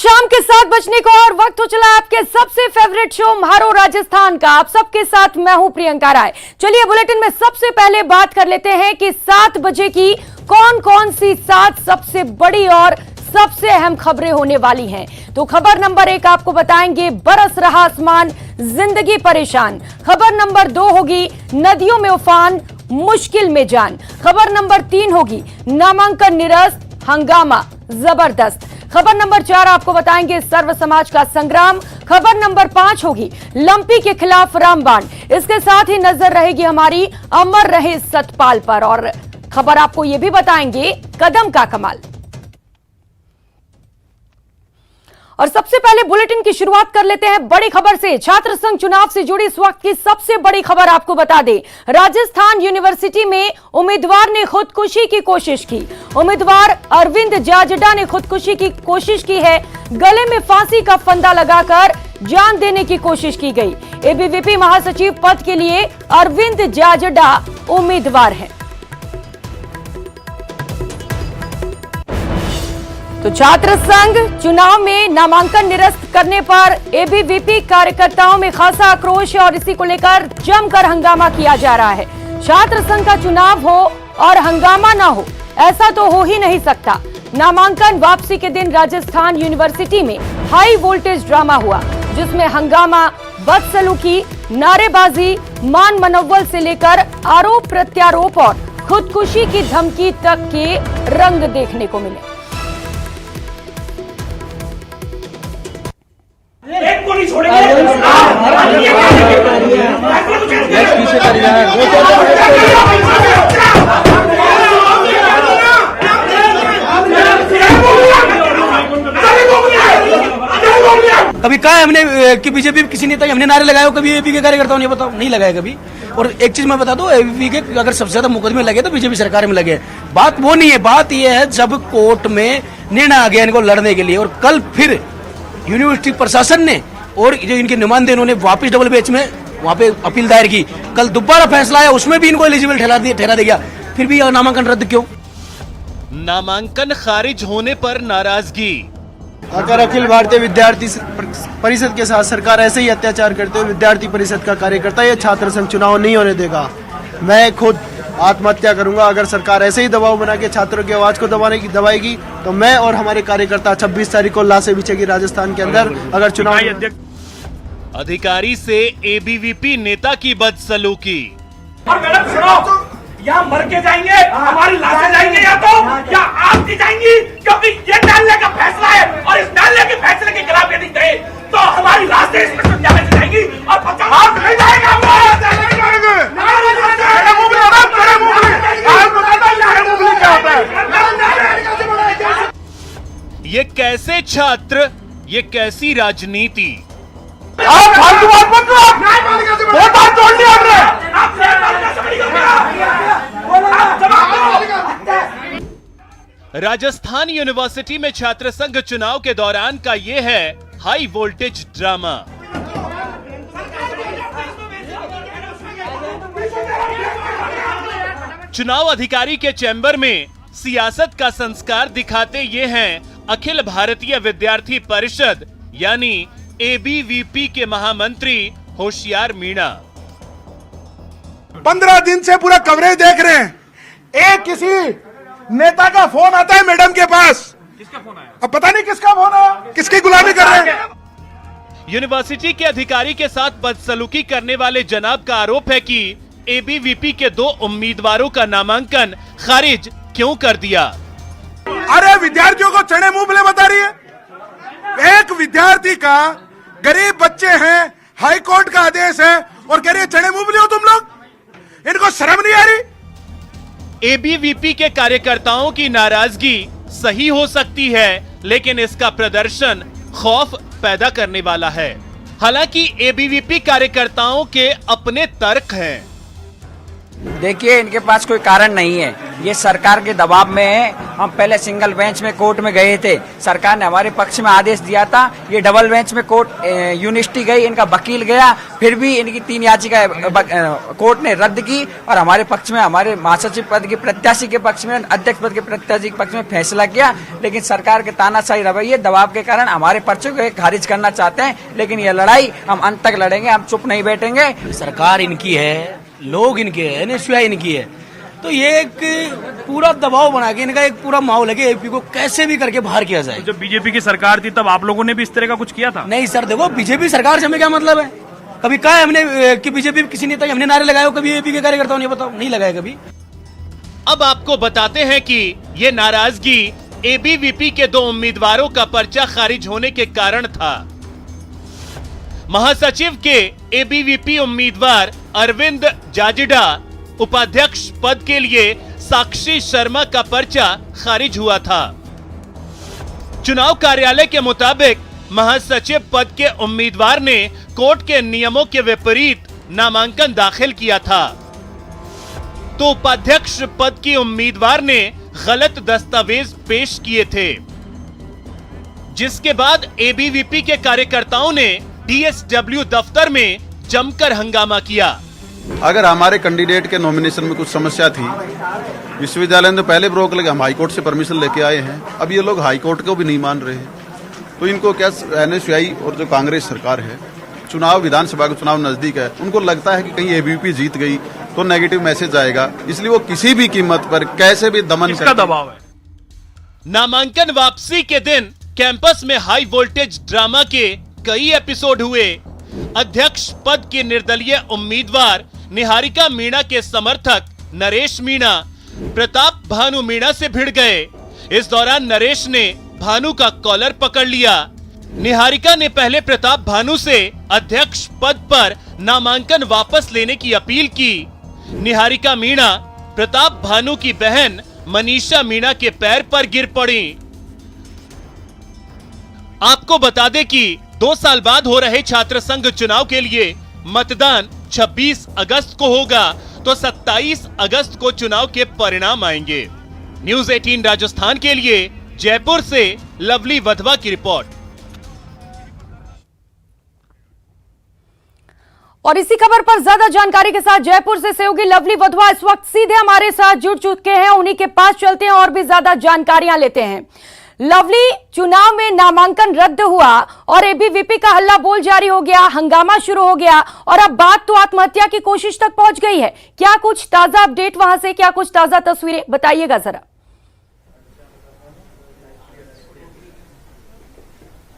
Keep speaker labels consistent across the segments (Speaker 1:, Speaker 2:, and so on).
Speaker 1: शाम के 7 बजने को और वक्त हो चला आपके सबसे फेवरेट शो म्हारो राजस्थान का। आप सबके साथ मैं हूं प्रियंका राय। चलिए बुलेटिन में सबसे पहले बात कर लेते हैं कि 7 बजे की कौन कौन सी 7 सबसे बड़ी और सबसे अहम खबरें होने वाली हैं। तो खबर नंबर 1 आपको बताएंगे, बरस रहा आसमान, जिंदगी परेशान। खबर नंबर 2 होगी, नदियों में उफान, मुश्किल में जान। खबर नंबर 3 होगी, नामांकन निरस्त, हंगामा जबरदस्त। खबर नंबर 4 आपको बताएंगे, सर्व समाज का संग्राम। खबर नंबर 5 होगी, लंपी के खिलाफ रामबाण। इसके साथ ही नजर रहेगी हमारी अमर रहे सतपाल पर, और खबर आपको यह भी बताएंगे, कदम का कमाल। और सबसे पहले बुलेटिन की शुरुआत कर लेते हैं बड़ी खबर से। छात्र संघ चुनाव से जुड़ी इस वक्त की सबसे बड़ी खबर आपको बता दें, राजस्थान यूनिवर्सिटी में उम्मीदवार ने खुदकुशी की कोशिश की। उम्मीदवार अरविंद जाजडा ने खुदकुशी की कोशिश की है। गले में फांसी का फंदा लगाकर जान देने की कोशिश की गई। एबीवीपी महासचिव पद के लिए अरविंद जाजडा उम्मीदवार हैं। तो छात्र संघ चुनाव में नामांकन निरस्त करने पर एबीवीपी कार्यकर्ताओं में खासा आक्रोश है और इसी को लेकर जमकर हंगामा किया जा रहा है। छात्र संघ का चुनाव हो और हंगामा ना हो, ऐसा तो हो ही नहीं सकता। नामांकन वापसी के दिन राजस्थान यूनिवर्सिटी में हाई वोल्टेज ड्रामा हुआ, जिसमें हंगामा, बदसलूकी, नारेबाजी, मान मनोबल से लेकर आरोप प्रत्यारोप और खुदकुशी की धमकी तक के रंग देखने को मिले।
Speaker 2: एक को नहीं छोड़ेंगे।
Speaker 3: कभी कहा हमने कि बीजेपी किसी नेता हमने नारे लगाए हो, कभी एबीपी के कार्यकर्ताओं ने बताओ, नहीं लगाया कभी। और एक चीज मैं बता दूं, एबीपी के अगर सबसे ज्यादा मुकदमे लगे तो बीजेपी सरकार में लगे। बात वो नहीं है, बात ये है जब कोर्ट में निर्णय आ गया इनको लड़ने के लिए, और कल फिर यूनिवर्सिटी प्रशासन ने और जो इनके नुमाइंदे इन्होंने वापस डबल बेंच में वहां पे अपील दायर की। कल दोबारा फैसला आया, उसमें भी इनको एलिजिबल ठहरा दिया गया। फिर भी नामांकन रद्द क्यों?
Speaker 4: नामांकन खारिज होने पर नाराजगी।
Speaker 5: अगर अखिल भारतीय विद्यार्थी परिषद के साथ सरकार ऐसे ही अत्याचार करते हुए विद्यार्थी परिषद का कार्यकर्ता ये छात्र संघ चुनाव नहीं होने देगा। मैं खुद आत्महत्या करूंगा अगर सरकार ऐसे ही दबाव बना के छात्रों की आवाज को दबाएगी तो मैं और हमारे कार्यकर्ता 26 तारीख को लाशें बिछेगी राजस्थान के अंदर अगर चुनाव।
Speaker 4: अधिकारी से एबीवीपी नेता की बदसलूकी।
Speaker 2: और मैडम सुनो, यहाँ मर के जाएंगे, हमारी लाशें जाएंगे या आपकी जाएंगी, क्योंकि ये न्यायालय का फैसला है और इस न्यायालय के फैसले के खिलाफ यदि गए तो हमारी लाशें इसमें न्यायालय से जाएंगी और 50 नहीं जाएगा।
Speaker 4: ये कैसे छात्र, ये कैसी राजनीति?
Speaker 2: आप फालतू बात मत करो, बहुत बात तोड़ दिया
Speaker 4: राजस्थान यूनिवर्सिटी में छात्र संघ चुनाव के दौरान का ये है हाई वोल्टेज ड्रामा। चुनाव अधिकारी के चैम्बर में सियासत का संस्कार दिखाते ये हैं अखिल भारतीय विद्यार्थी परिषद यानी एबीवीपी के महामंत्री होशियार मीणा।
Speaker 6: 15 दिन से पूरा कवरेज देख रहे हैं, एक किसी नेता का फोन आता है मैडम के पास, किसका फोन आया अब पता नहीं किसका फोन आया, किसकी गुलामी कर रहे हैं।
Speaker 4: यूनिवर्सिटी के अधिकारी के साथ बदसलूकी करने वाले जनाब का आरोप है कि एबीवीपी के 2 उम्मीदवारों का नामांकन खारिज क्यों कर दिया।
Speaker 6: अरे विद्यार्थियों को चढ़े मुंह ले बता रही है, एक विद्यार्थी का, गरीब बच्चे हैं, हाई कोर्ट का आदेश है और कह रही है चढ़े मुंह हो तुम लोग, इनको शर्म नहीं आ रही।
Speaker 4: एबीवीपी के कार्यकर्ताओं की नाराजगी सही हो सकती है, लेकिन इसका प्रदर्शन खौफ पैदा करने वाला है। हालांकि एबीवीपी कार्यकर्ताओं के अपने तर्क हैं।
Speaker 7: देखिए, इनके पास कोई कारण नहीं है, ये सरकार के दबाव में है। हम पहले सिंगल बेंच में कोर्ट में गए थे, सरकार ने हमारे पक्ष में आदेश दिया था। ये डबल बेंच में कोर्ट यूनिवर्सिटी गई, इनका वकील गया, फिर भी इनकी 3 याचिका कोर्ट ने रद्द की और हमारे पक्ष में, हमारे महासचिव पद के प्रत्याशी के पक्ष में, अध्यक्ष पद के प्रत्याशी के पक्ष में फैसला किया। लेकिन सरकार के तानाशाही रवैये, दबाव के कारण हमारे पर्चों को खारिज करना चाहते हैं। लेकिन ये लड़ाई हम अंत तक लड़ेंगे, हम चुप नहीं बैठेंगे।
Speaker 3: सरकार इनकी है, लोग इनके हैं, एनएसयूआई इनकी है, तो ये एक पूरा दबाव बना के इनका एक पूरा माहौल है कि एपी को कैसे भी करके बाहर किया जाए।
Speaker 8: तो जब बीजेपी की सरकार थी तब आप लोगों ने भी इस तरह का कुछ किया था?
Speaker 3: नहीं सर, देखो बीजेपी सरकार से हमें क्या मतलब है? कभी कहा हमने कि बीजेपी किसी नेता हमने नारे लगाए हो कभी एपी के कार्यकर्ताओं ने? बताओ, नहीं लगाया कभी।
Speaker 4: अब आपको बताते हैं कि ये नाराजगी एबीवीपी के 2 उम्मीदवारों का पर्चा खारिज होने के कारण था। महासचिव के एबीवीपी उम्मीदवार अरविंद जाजिडा उपाध्यक्ष पद के लिए साक्षी शर्मा का पर्चा खारिज हुआ था। चुनाव कार्यालय के मुताबिक महासचिव पद के उम्मीदवार ने कोर्ट के नियमों के विपरीत नामांकन दाखिल किया था, तो उपाध्यक्ष पद की उम्मीदवार ने गलत दस्तावेज पेश किए थे, जिसके बाद एबीवीपी के कार्यकर्ताओं ने डीएसडब्ल्यू दफ्तर में जमकर हंगामा किया।
Speaker 9: अगर हमारे कैंडिडेट के नॉमिनेशन में कुछ समस्या थी, विश्वविद्यालय ने पहले रोक लगे, हम हाईकोर्ट से परमिशन लेके आए हैं, अब ये लोग हाईकोर्ट को भी नहीं मान रहे हैं, तो इनको क्या एनएसयूआई और जो कांग्रेस सरकार है, चुनाव विधानसभा का चुनाव नजदीक है, उनको लगता है कि कहीं एबीवीपी जीत गई तो नेगेटिव मैसेज आएगा, इसलिए वो किसी भी कीमत पर कैसे भी दमन
Speaker 8: किसका दबाव है?
Speaker 4: नामांकन वापसी के दिन कैंपस में हाई वोल्टेज ड्रामा के कई एपिसोड हुए। अध्यक्ष पद के निर्दलीय उम्मीदवार निहारिका मीणा के समर्थक नरेश मीणा प्रताप भानु मीणा से भिड़ गए। इस दौरान नरेश ने भानु का कॉलर पकड़ लिया। निहारिका ने पहले प्रताप भानु से अध्यक्ष पद पर नामांकन वापस लेने की अपील की। निहारिका मीणा प्रताप भानु की बहन मनीषा मीणा के पैर पर गिर पड़ी। आपको बता दें कि 2 साल बाद हो रहे छात्र संघ चुनाव के लिए मतदान 26 अगस्त को होगा, तो 27 अगस्त को चुनाव के परिणाम आएंगे। न्यूज़ 18 राजस्थान के लिए जयपुर से लवली वधवा की रिपोर्ट।
Speaker 1: और इसी खबर पर ज्यादा जानकारी के साथ जयपुर से सहयोगी लवली वधवा इस वक्त सीधे हमारे साथ जुड़ चुके हैं, उन्हीं के पास चलते हैं और भी ज्यादा जानकारियां लेते हैं। लवली, चुनाव में नामांकन रद्द हुआ और एबीवीपी का हल्ला बोल जारी हो गया, हंगामा शुरू हो गया और अब बात तो आत्महत्या की कोशिश तक पहुंच गई है। क्या कुछ ताजा अपडेट वहां से, क्या कुछ ताजा तस्वीरें बताइएगा जरा।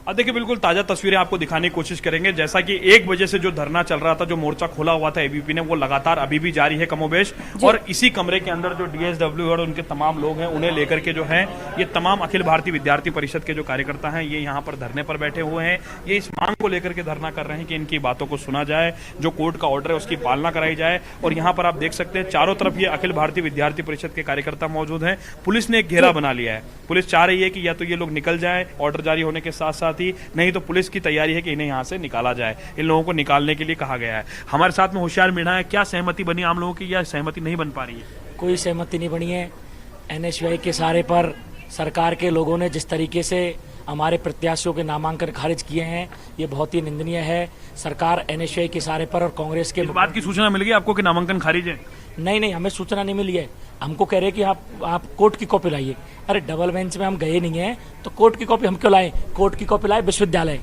Speaker 8: देखिए, बिल्कुल ताजा तस्वीरें आपको दिखाने की कोशिश करेंगे। जैसा कि 1 बजे से जो धरना चल रहा था, जो मोर्चा खोला हुआ था एबीवीपी ने, वो लगातार अभी भी जारी है कमोबेश। और इसी कमरे के अंदर जो डीएसडब्ल्यू और उनके तमाम लोग हैं, उन्हें लेकर के जो है ये तमाम अखिल भारतीय विद्यार्थी परिषद के जो कार्यकर्ता हैं, ये यहाँ पर धरने पर बैठे हुए हैं। ये इस मांग को लेकर के धरना कर रहे हैं कि इनकी बातों को सुना जाए, जो कोर्ट का ऑर्डर है उसकी पालना कराई जाए। और यहाँ पर आप देख सकते हैं चारों तरफ ये अखिल भारतीय विद्यार्थी परिषद के कार्यकर्ता मौजूद हैं। पुलिस ने एक घेरा बना लिया है। पुलिस चाह रही है कि या तो ये लोग निकल जाए ऑर्डर जारी होने के साथ साथ ही, नहीं तो पुलिस की तैयारी है कि इन्हें यहां से निकाला जाए। इन लोगों को निकालने के लिए कहा गया है। हमारे साथ में होशियार मीणा है। क्या सहमति बनी आम लोगों की या सहमति नहीं बन पा रही है?
Speaker 10: कोई सहमति नहीं बनी है। एनएसयूआई के सहारे पर सरकार के लोगों ने जिस तरीके से हमारे प्रत्याशियों के नामांकन खारिज किए हैं, ये बहुत ही निंदनीय है। सरकार एनएसयूआई के सहारे पर और कांग्रेस के
Speaker 8: इस बात की सूचना मिल गई आपको कि नामांकन खारिज है?
Speaker 10: नहीं, हमें सूचना नहीं मिली है। हमको कह रहे हैं कि आप कोर्ट की कॉपी लाइए। अरे डबल बेंच में हम गए नहीं है तो कोर्ट की कॉपी हम क्यों लाए? कोर्ट की कॉपी लाए विश्वविद्यालय।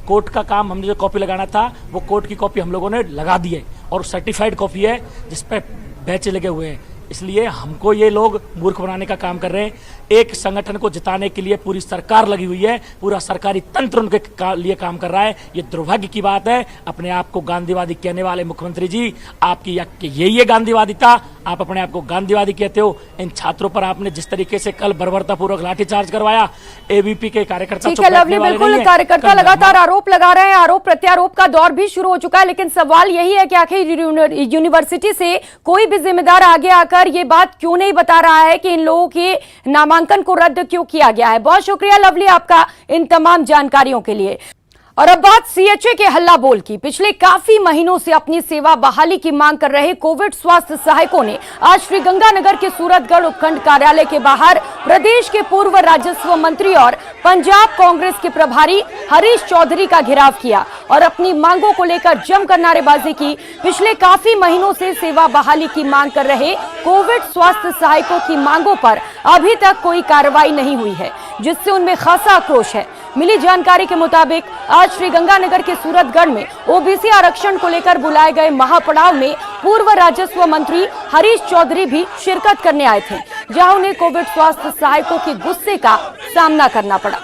Speaker 10: कोर्ट का काम हमने जो कॉपी लगाना था वो कोर्ट की कॉपी हम लोगों ने लगा दी है और सर्टिफाइड कॉपी है जिस पे बैच लगे हुए हैं। इसलिए हमको ये लोग मूर्ख बनाने का काम कर रहे हैं। एक संगठन को जिताने के लिए पूरी सरकार लगी हुई है, पूरा सरकारी तंत्र उनके लिए काम कर रहा है। ये दुर्भाग्य की बात है। अपने आप को गांधीवादी कहने वाले मुख्यमंत्री जी, आपकी यही है गांधीवादिता। आप अपने आप को गांधीवादी कहते हो। इन छात्रों पर आपने जिस तरीके से कल बर्बरतापूर्वक लाठीचार्ज करवाया, एबीवीपी के कार्यकर्ता
Speaker 1: ठीक है लवली, बिल्कुल कार्यकर्ता लगातार आरोप लगा रहे हैं। आरोप प्रत्यारोप का दौर भी शुरू हो चुका है, लेकिन सवाल यही है कि आखिर यूनिवर्सिटी से कोई भी जिम्मेदार आगे आकर ये बात क्यों नहीं बता रहा है कि इन लोगों के नामांकन को रद्द क्यों किया गया है। बहुत शुक्रिया लवली आपका इन तमाम जानकारियों के लिए। और अब बात सीएचए के हल्ला बोल की। पिछले काफी महीनों से अपनी सेवा बहाली की मांग कर रहे कोविड स्वास्थ्य सहायकों ने आज श्रीगंगानगर के सूरतगढ़ उपखंड कार्यालय के बाहर प्रदेश के पूर्व राजस्व मंत्री और पंजाब कांग्रेस के प्रभारी हरीश चौधरी का घेराव किया और अपनी मांगों को लेकर जमकर नारेबाजी की। पिछले काफी महीनों से सेवा बहाली की मांग कर रहे कोविड स्वास्थ्य सहायकों की मांगों पर अभी तक कोई कार्रवाई नहीं हुई है, जिससे उनमें खासा आक्रोश है। मिली जानकारी के मुताबिक आज श्रीगंगानगर के सूरतगढ़ में ओबीसी आरक्षण को लेकर बुलाए गए महापड़ाव में पूर्व राजस्व मंत्री हरीश चौधरी भी शिरकत करने आए थे, जहां उन्हें कोविड स्वास्थ्य सहायकों के गुस्से का सामना करना पड़ा।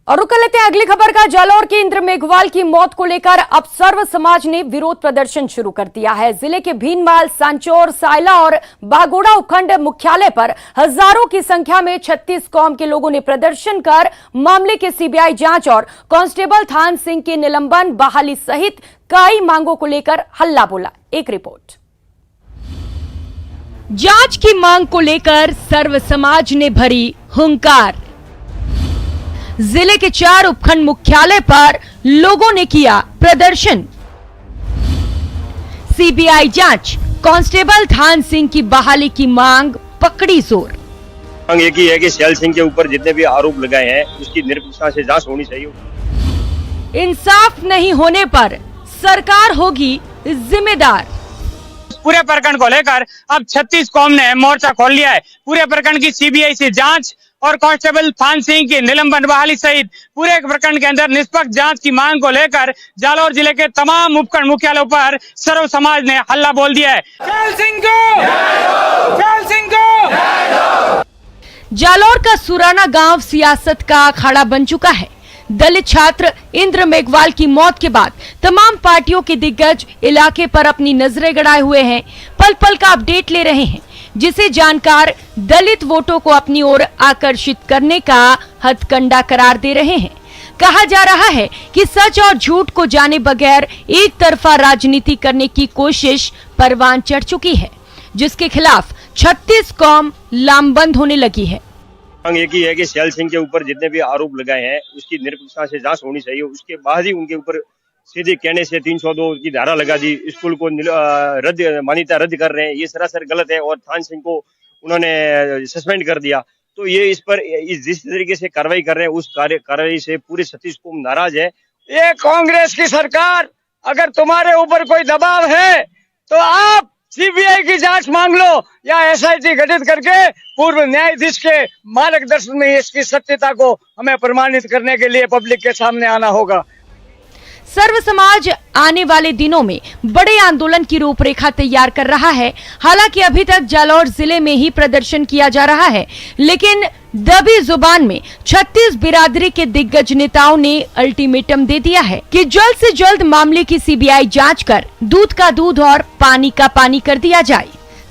Speaker 1: और रुक लेते हैं अगली खबर का। जालौर के इंद्र मेघवाल की मौत को लेकर अब सर्व समाज ने विरोध प्रदर्शन शुरू कर दिया है। जिले के भीनमाल, सांचौर, सायला और बागोड़ा उपखंड मुख्यालय पर हजारों की संख्या में 36 कौम के लोगों ने प्रदर्शन कर मामले के सीबीआई जांच और कांस्टेबल थान सिंह के निलंबन, बहाली सहित कई मांगों को लेकर हल्ला बोला। एक रिपोर्ट। जांच की मांग को लेकर सर्व समाज ने भरी हुंकार। जिले के 4 उपखंड मुख्यालय पर लोगों ने किया प्रदर्शन। सीबीआई जांच, कांस्टेबल थान सिंह की बहाली की मांग पकड़ी जोर।
Speaker 11: मांग एक ही है कि शैल सिंह के ऊपर जितने भी आरोप लगाए हैं उसकी निरपेक्षता से जांच होनी चाहिए।
Speaker 1: इंसाफ नहीं होने पर सरकार होगी जिम्मेदार।
Speaker 12: पूरे प्रकरण को लेकर अब 36 कौम ने मोर्चा खोल लिया है। पूरे प्रकरण की सीबीआई से जांच और कांस्टेबल थान सिंह की निलंबन, बहाली सहित पूरे प्रकरण के अंदर निष्पक्ष जांच की मांग को लेकर जालौर जिले के तमाम उपखंड मुख्यालयों पर सर्व समाज ने हल्ला बोल दिया है। शैल सिंह को! शैल सिंह को!
Speaker 1: जालौर का सुराना गांव सियासत का अखाड़ा बन चुका है। दलित छात्र इंद्र मेघवाल की मौत के बाद तमाम पार्टियों के दिग्गज इलाके पर अपनी नजरें गड़ाए हुए हैं, पल पल का अपडेट ले रहे हैं, जिसे जानकार दलित वोटों को अपनी ओर आकर्षित करने का हथकंडा करार दे रहे हैं। कहा जा रहा है कि सच और झूठ को जाने बगैर एक तरफा राजनीति करने की कोशिश परवान चढ़ चुकी है, जिसके खिलाफ 36 कौम लामबंद होने लगी है।
Speaker 11: मांग एक ही है कि शैल सिंह के ऊपर जितने भी आरोप लगाए हैं उसकी निरपेक्षता से जांच होनी चाहिए। उसके बाद ही उनके ऊपर सीधे कहने से 302 की धारा लगा दी, स्कूल को मान्यता रद्द कर रहे हैं, ये सरासर गलत है। और थान सिंह को उन्होंने सस्पेंड कर दिया। तो ये इस पर जिस तरीके से कार्रवाई कर रहे हैं उस कार्रवाई से पूरे 36 कौम नाराज है।
Speaker 12: ये कांग्रेस की सरकार, अगर तुम्हारे ऊपर कोई दबाव है तो आप सीबीआई की जांच मांग लो या एसआईटी गठित करके पूर्व न्यायाधीश के मार्गदर्शन में इसकी सत्यता को हमें प्रमाणित करने के लिए पब्लिक के सामने आना होगा।
Speaker 1: सर्व समाज आने वाले दिनों में बड़े आंदोलन की रूपरेखा तैयार कर रहा है। हालांकि अभी तक जालौर जिले में ही प्रदर्शन किया जा रहा है, लेकिन दबी जुबान में 36 बिरादरी के दिग्गज नेताओं ने अल्टीमेटम दे दिया है कि जल्द से जल्द मामले की सीबीआई जांच कर दूध का दूध और पानी का पानी कर दिया जाए।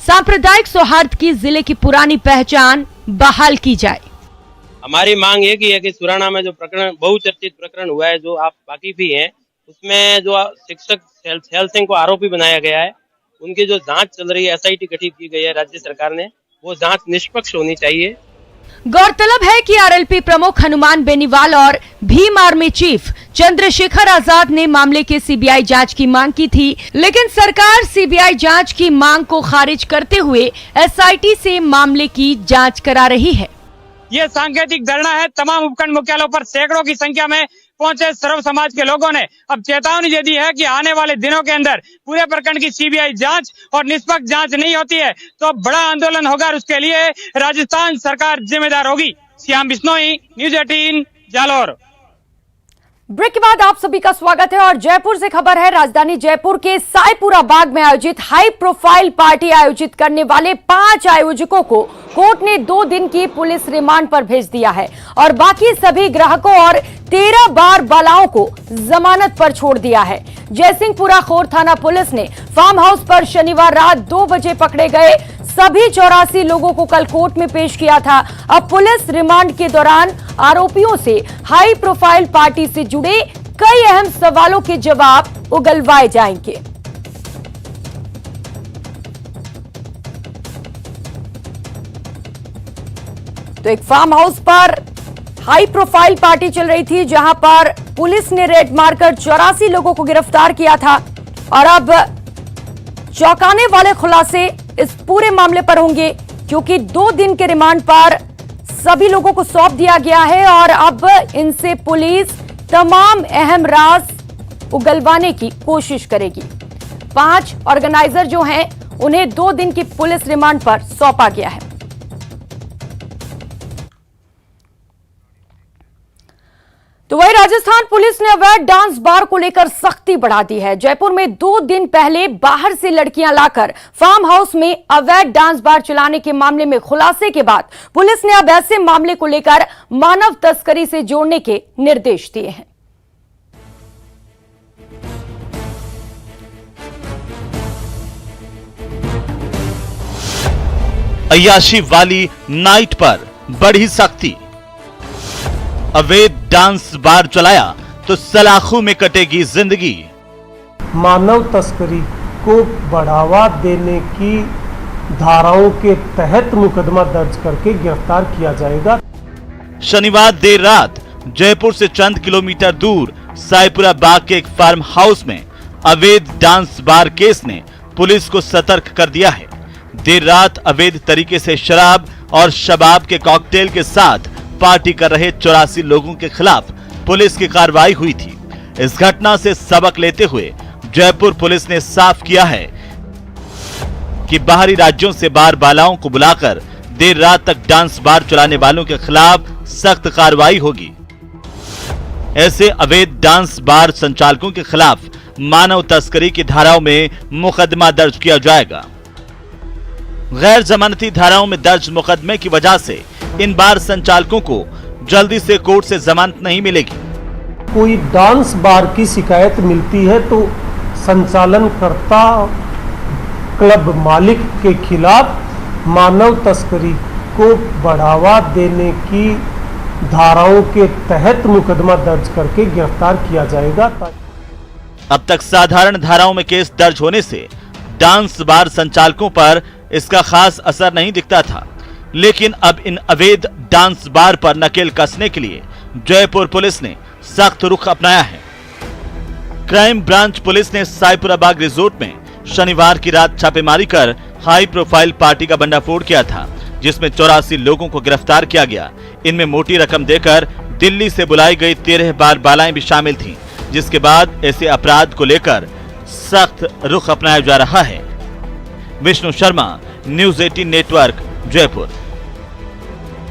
Speaker 1: सांप्रदायिक सौहार्द की जिले की पुरानी पहचान बहाल की जाए।
Speaker 13: हमारी मांग एक ही है कि सुराना में जो प्रकरण, बहुचर्चित प्रकरण हुआ है, जो आप वाकिफ ही हैं, उसमें जो शिक्षक शैल सिंह को आरोपी बनाया गया है, उनकी जो जांच चल रही है, एसआईटी गठित की गई है राज्य सरकार ने, वो जांच निष्पक्ष होनी चाहिए।
Speaker 1: गौरतलब है कि आरएलपी प्रमुख हनुमान बेनीवाल और भीम आर्मी चीफ चंद्रशेखर आजाद ने मामले के सीबीआई जांच की मांग की थी, लेकिन सरकार सीबीआई जांच की मांग को खारिज करते हुए एसआईटी से मामले की जांच करा रही है।
Speaker 12: ये सांकेतिक धरना है। तमाम उपखंड मुख्यालयों पर सैकड़ों की संख्या में पहुंचे सर्व समाज के लोगों ने अब चेतावनी दे दी है कि आने वाले दिनों के अंदर पूरे प्रकरण की सीबीआई जांच और निष्पक्ष जांच नहीं होती है तो बड़ा आंदोलन होगा और उसके लिए राजस्थान सरकार जिम्मेदार होगी। श्याम बिश्नोई, न्यूज 18, जालौर।
Speaker 1: ब्रेक के बाद आप सभी का स्वागत है और जयपुर से खबर है। राजधानी जयपुर के साईपुरा बाग में आयोजित हाई प्रोफाइल पार्टी आयोजित करने वाले 5 आयोजकों को कोर्ट ने 2 दिन की पुलिस रिमांड पर भेज दिया है और बाकी सभी ग्राहकों और 13 बार बालाओं को जमानत पर छोड़ दिया है। जयसिंहपुरा खोर थाना पुलिस ने फार्म हाउस पर शनिवार रात 2 बजे पकड़े गए सभी 84 लोगों को कल कोर्ट में पेश किया था। अब पुलिस रिमांड के दौरान आरोपियों से हाई प्रोफाइल पार्टी से जुड़े कई अहम सवालों के जवाब उगलवाए जाएंगे। तो एक फार्म हाउस पर हाई प्रोफाइल पार्टी चल रही थी, जहां पर पुलिस ने रेड मारकर 84 लोगों को गिरफ्तार किया था और अब चौंकाने वाले खुलासे इस पूरे मामले पर होंगे, क्योंकि 2 दिन के रिमांड पर सभी लोगों को सौंप दिया गया है और अब इनसे पुलिस तमाम अहम राज उगलवाने की कोशिश करेगी। 5 ऑर्गेनाइजर जो हैं उन्हें 2 दिन की पुलिस रिमांड पर सौंपा गया है। तो वही राजस्थान पुलिस ने अवैध डांस बार को लेकर सख्ती बढ़ा दी है। जयपुर में 2 दिन पहले बाहर से लड़कियां लाकर फार्म हाउस में अवैध डांस बार चलाने के मामले में खुलासे के बाद पुलिस ने अब ऐसे मामले को लेकर मानव तस्करी से जोड़ने के निर्देश दिए हैं।
Speaker 4: अय्याशी वाली नाइट पर बढ़ी सख्ती। अवैध डांस बार चलाया तो सलाखों में कटेगी जिंदगी।
Speaker 14: मानव तस्करी को बढ़ावा देने की धाराओं के तहत मुकदमा दर्ज करके गिरफ्तार किया जाएगा।
Speaker 4: शनिवार देर रात जयपुर से चंद किलोमीटर दूर साईपुरा बाग के एक फार्म हाउस में अवैध डांस बार केस ने पुलिस को सतर्क कर दिया है। देर रात अवैध तरीके से शराब और शबाब के कॉकटेल के साथ पार्टी कर रहे 84 लोगों के खिलाफ पुलिस की कार्रवाई हुई थी। इस घटना से सबक लेते हुए जयपुर पुलिस ने साफ किया है कि बाहरी राज्यों से बार बालाओं को बुलाकर देर रात तक डांस बार चलाने वालों के खिलाफ सख्त कार्रवाई होगी। ऐसे अवैध डांस बार संचालकों के खिलाफ मानव तस्करी की धाराओं में मुकदमा दर्ज किया जाएगा। गैर जमानती धाराओं में दर्ज मुकदमे की वजह से इन बार संचालकों को जल्दी से कोर्ट से जमानत नहीं मिलेगी।
Speaker 14: कोई डांस बार की शिकायत मिलती है तो संचालनकर्ता क्लब मालिक के खिलाफ मानव तस्करी को बढ़ावा देने की धाराओं के तहत मुकदमा दर्ज करके गिरफ्तार किया जाएगा।
Speaker 4: अब तक साधारण धाराओं में केस दर्ज होने से डांस बार संचालकों पर इसका खास असर नहीं दिखता था, लेकिन अब इन अवैध डांस बार पर नकेल कसने के लिए जयपुर पुलिस ने सख्त रुख अपनाया है। क्राइम ब्रांच पुलिस ने साईपुरा बाग रिजोर्ट में शनिवार की रात छापेमारी कर हाई प्रोफाइल पार्टी का भंडाफोड़ किया था, जिसमें 84 लोगों को गिरफ्तार किया गया। इनमें मोटी रकम देकर दिल्ली से बुलाई गई 13 बार बालाएं भी शामिल थीं, जिसके बाद ऐसे अपराध को लेकर सख्त रुख अपनाया जा रहा है। Vishnu Sharma, news 18 network, Jaipur.